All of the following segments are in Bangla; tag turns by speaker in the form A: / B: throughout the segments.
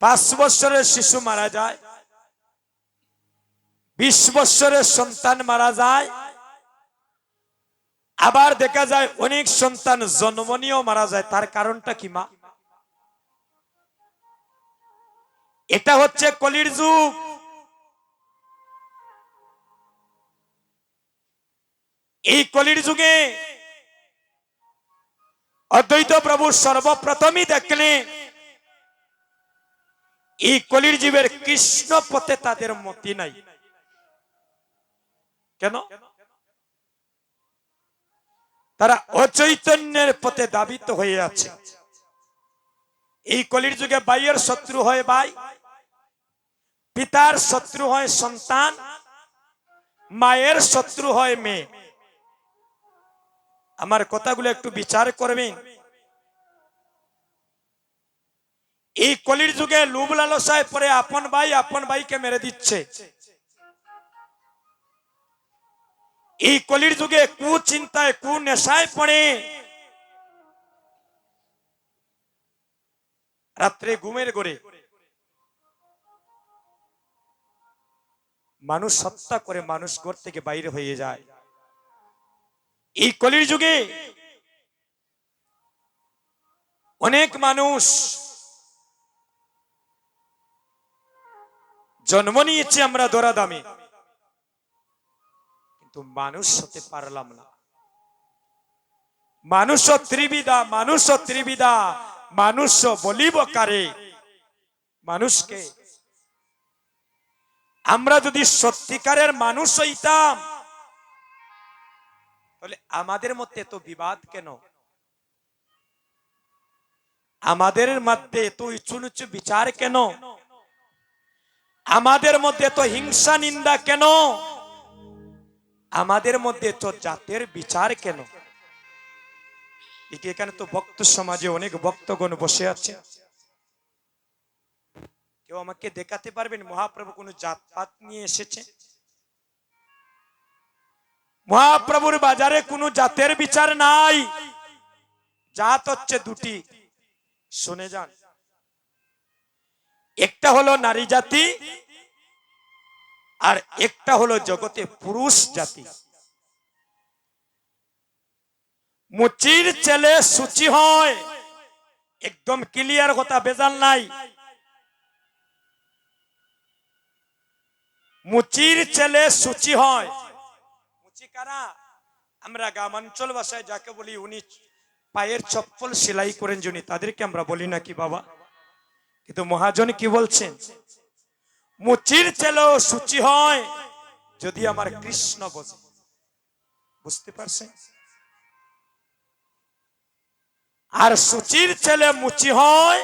A: 5 বছরের শিশু মারা যায়, 20 বছরের সন্তান মারা যায়, আবার দেখা যায় অনেক সন্তান জন্ম নিয়েও মারা যায়। তার কারণটা কি মা? এটা হচ্ছে কলির যুগ। এই কলির যুগে অদ্বৈত প্রভু সর্বপ্রথমই দেখলেন এই কলির জীবের কৃষ্ণ পথে তাদের মতি নাই। কেন? তারা অচৈতন্যের পথে দাবিত হয়ে আছে। এই কলির যুগে ভাইয়ের শত্রু হয় ভাই, পিতার শত্রু হয় সন্তান, মায়ের শত্রু হয় মেয়ে। আমার কথাগুলো একটু বিচার করবেন। এই কলির যুগে লোভ লালসায় পরে আপন ভাইকে মেরে দিচ্ছে। এই কলির যুগে কুচিন্তায় কুনেশায় পড়ে রাত্রে ঘুমের ঘরে মানুষ হত্যা করে মানুষ ঘর থেকে বাইরে হয়ে যায়। এই কলির যুগে অনেক মানুষ জন্ম নিয়েছে আমরা দরাদামে, কিন্তু মানুষ হতে পারলাম না। মানুষ ত্রিবিধা, মানুষ বলিব কারে। মানুষকে আমরা যদি সত্যিকারের মানুষ হইতাম তাহলে আমাদের মধ্যে এত বিবাদ কেন? আমাদের মধ্যে এত উঁচু নিচু বিচার কেন? আমাদের মধ্যে এত হিংসা নিন্দা কেন? আমাদের মধ্যে এত জাতের বিচার কেন? এখানে তো ভক্ত সমাজে অনেক ভক্তগণ বসে আছে। কেউ আমাকে দেখাতে পারবেন মহাপ্রভু কোন জাতপাত নিয়ে এসেছে? মহাপ্রভুর বাজারে কোনো জাতের বিচার নাই। জাত হচ্ছে দুটি, শুনে যান। একটা হলো নারী জাতি, আর একটা হলো জগতে পুরুষ জাতি। মুচির ছেলে সূচি হয়, একদম ক্লিয়ার কথা, বেজাল নাই। মুচির ছেলে সূচি হয়। মুচি কারা? আমরা গ্রামাঞ্চল ভাষায় যাকে বলি উনি পায়ের চপ্পল সেলাই করেন যিনি, তাদেরকে আমরা বলি নাকি বাবা? কিন্তু মহাজন কি বলছেন? মুচির ছেলেও সূচি হয় যদি আমার কৃষ্ণ বোঝে। বুঝতে পারছেন? আর সূচির ছেলে মুচি হয়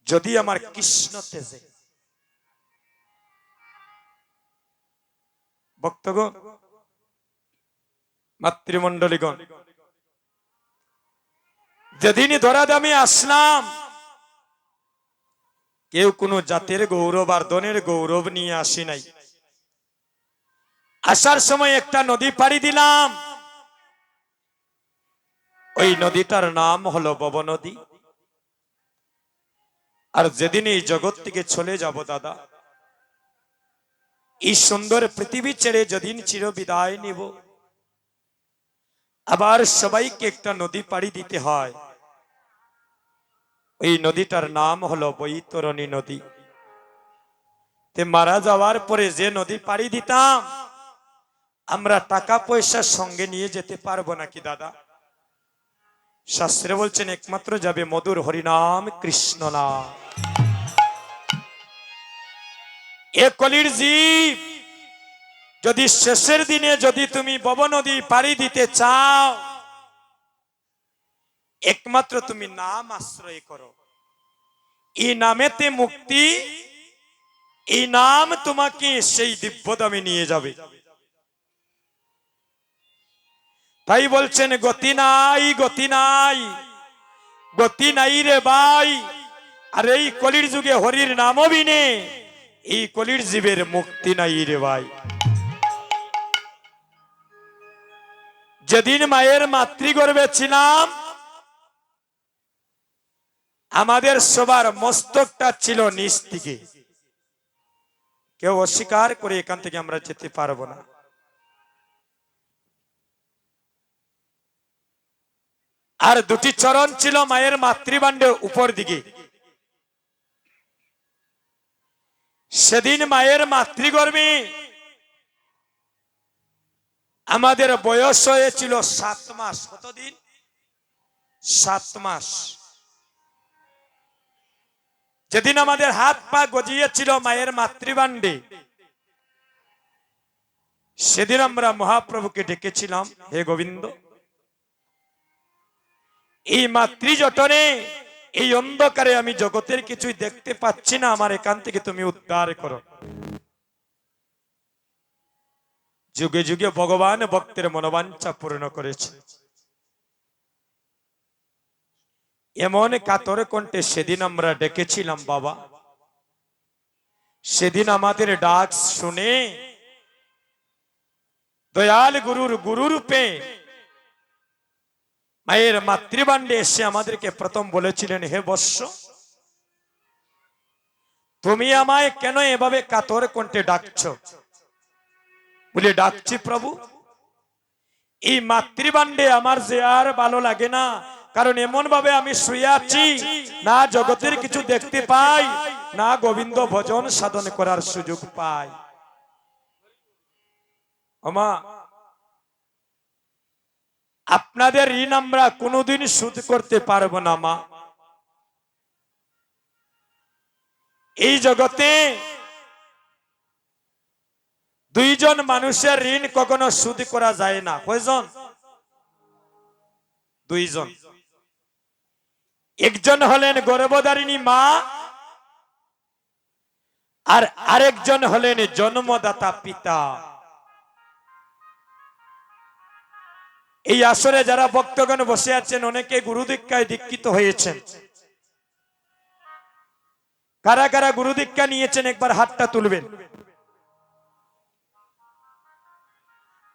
A: যদি আমার কৃষ্ণ তেজে। ভক্তগণ, মাতৃমণ্ডলীগণ, যেদিনই ধরাধামে আসলাম কেউ কোনো জাতের গৌরব আর ধনের গৌরব নিয়ে আসি নাই। আসার সময় একটা নদী পাড়ি দিলাম, ওই নদীটার নাম হলো ভব নদী। আর যেদিন এই জগৎ থেকে চলে যাব দাদা, এই সুন্দর পৃথিবী ছেড়ে যেদিন চির বিদায় নিব, আবার সবাইকে একটা নদী পাড়ি দিতে হয়। ওই নদীটার নাম হলো বৈতরণী নদী। তে মারা যাওয়ার পরে যে নদী পাড়ি দিতাম, আমরা টাকা পয়সা সঙ্গে নিয়ে যেতে পারবো নাকি দাদা? শাস্ত্রে বলছেন একমাত্র যাবে মধুর হরিনাম কৃষ্ণ নাম। এ কলির জীব যদি শেষের দিনে যদি তুমি ভব নদী পাড়ি দিতে চাও, একমাত্র তুমি নাম আশ্রয় করো। এই নামেতে মুক্তি, এই নাম তোমাকে সেই দিব্যধামে নিয়ে যাবে। তাই বলছেন গতি নাই, গতি নাই, গতি নাই রে ভাই। আর এই কলির যুগে হরির নাম বিনে এই কলির জীবের মুক্তি নাই রে ভাই। যেদিন মায়ের মাতৃগর্ভে ছিলাম আমাদের সবার মস্তকটা ছিল নিচ দিকে, কেউ অস্বীকার করে এখান থেকে আমরা যেতে পারবো না। আর দুটি চরণ ছিল মায়ের মাতৃভাণ্ডের উপর দিকে। সেদিন মায়ের মাতৃগর্ভে আমাদের বয়স হয়েছিল 7 মাস। কতদিন? 7 মাস। যেদিন আমাদের হাত পা গজিয়েছিল মায়ের মাতৃভাণ্ডে, সেদিন আমরা মহাপ্রভুকে ডেকেছিলাম, হে গোবিন্দ, এই মাতৃজঠরে এই অন্ধকারে আমি জগতের কিছুই দেখতে পাচ্ছি না, আমার এখান থেকে তুমি উদ্ধার করো। যুগে যুগে ভগবান ভক্তের মনোবাঞ্ছা পূর্ণ করেছে। এমন কাতর কণ্ঠে সেদিন আমরা ডেকেছিলাম বাবা। সেদিন আমাদের ডাক শুনে দয়াল গুরুর গুরুরূপে মায়ের মাতৃভাণ্ডে এসে আমাদেরকে প্রথম বলেছিলেন, হে বৎস, তুমি আমায় কেন এভাবে কাতর কণ্ঠে ডাকছো? বলে, ডাকছি প্রভু, এই মাতৃভাণ্ডে আমার যে আর ভালো লাগে না, কারণ এমন ভাবে আমি শুয়ে আছি, না জগতের কিছু দেখতে পাই, না গোবিন্দ ভজন সাধন করার সুযোগ পাই। ওমা, আপনাদের ঋণ আমরা কোনোদিন শোধ করতে পারবো না মা। এই জগতে দুইজন মানুষের ঋণ কখনো শোধ করা যায় না। কয়জন? দুইজন। একজন হলেন গর্ভধারিণী মা, আর আরেকজন হলেন জন্মদাতা পিতা। এই আসরে যারা ভক্তগণ বসে আছেন, অনেকে গুরু দীক্ষায় দীক্ষিত হয়েছেন। কারা কারা গুরু দীক্ষা নিয়েছেন একবার হাতটা তুলবেন।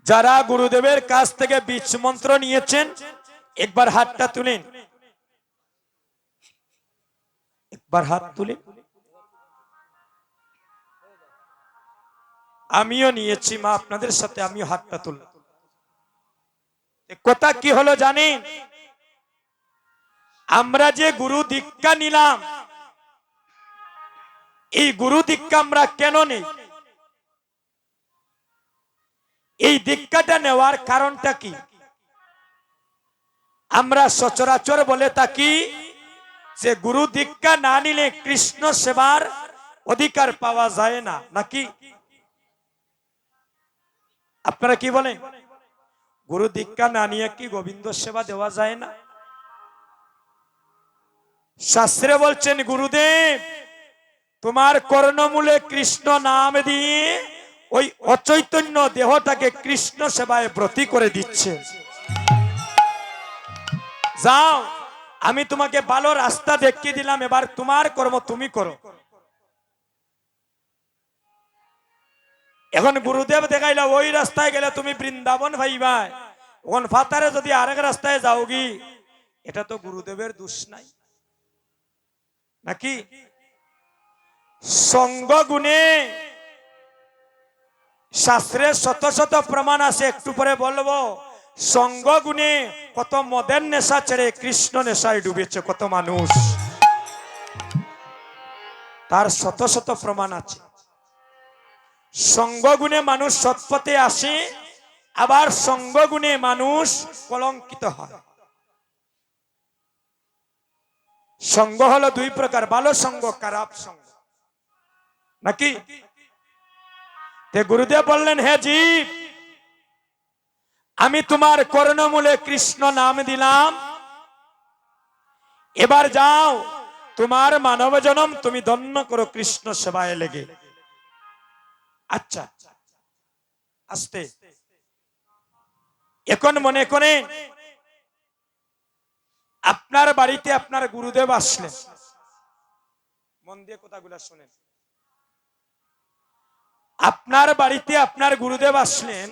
A: যারা গুরুদেবের কাছ থেকে বীজ মন্ত্র নিয়েছেন একবার হাতটা তুলেন, একবার হাত তুলে। আমিও নিয়েছি মা, আপনাদের সাথে আমিও হাতটা তুললাম। কথা কি হলো জানেন? আমরা যে গুরু দীক্ষা নিলাম, এই গুরু দীক্ষা আমরা কেন নেই? এই দীক্ষাটা নেওয়ার কারণটা কি? আমরা সচরাচর বলে থাকি যে গুরু দীক্ষা না নিলে কৃষ্ণ সেবার অধিকার পাওয়া যায় না, নাকি? আপনারা কি বলেন? গুরু দীক্ষা না নিয়ে কি গোবিন্দ সেবা দেওয়া যায় না? শাস্ত্রে বলছেন, গুরুদেব তোমার কর্ণমূলে কৃষ্ণ নাম দিয়ে ওই অচৈতন্য দেহটাকে কৃষ্ণ সেবায় ব্রতী করে দিচ্ছে। যাও, আমি তোমাকে ভালো রাস্তা দেখিয়ে দিলাম, এবার তোমার কর্ম তুমি করো। এখন গুরুদেব দেখাইলা ওই রাস্তায় গেলে তুমি বৃন্দাবন ভাইবাই, ওখান ফাতারে যদি আরেক রাস্তায় যাওগি, এটা তো গুরুদেবের দোষ নাই, নাকি? সঙ্গ গুণে শাস্ত্রে শত শত প্রমাণ আছে, একটু পরে বলবো। সঙ্গ গুণে কত মদের নেশা ছেড়ে কৃষ্ণ নেশায় ডুবেছে কত মানুষ, তার শত শত প্রমাণ আছে। সঙ্গ গুণে মানুষ সৎপথে আসে, আবার সঙ্গ গুণে মানুষ কলঙ্কিত হয়। সঙ্গ হলো দুই প্রকার, ভালো সঙ্গ, খারাপ সঙ্গ, নাকি? গুরুদেব বললেন, হে জীব, আমি তোমার কর্ণমূলে কৃষ্ণ নাম দিলাম, এবার যাও তোমার মানব জনম তুমি ধন্য করো কৃষ্ণ সেবায় লেগে। আচ্ছা, আস্তে। এখন মনে করে আপনার বাড়িতে আপনার গুরুদেব আসলেন, মন দিয়ে কথাগুলো শুনেন। আপনার বাড়িতে আপনার গুরুদেব আসলেন,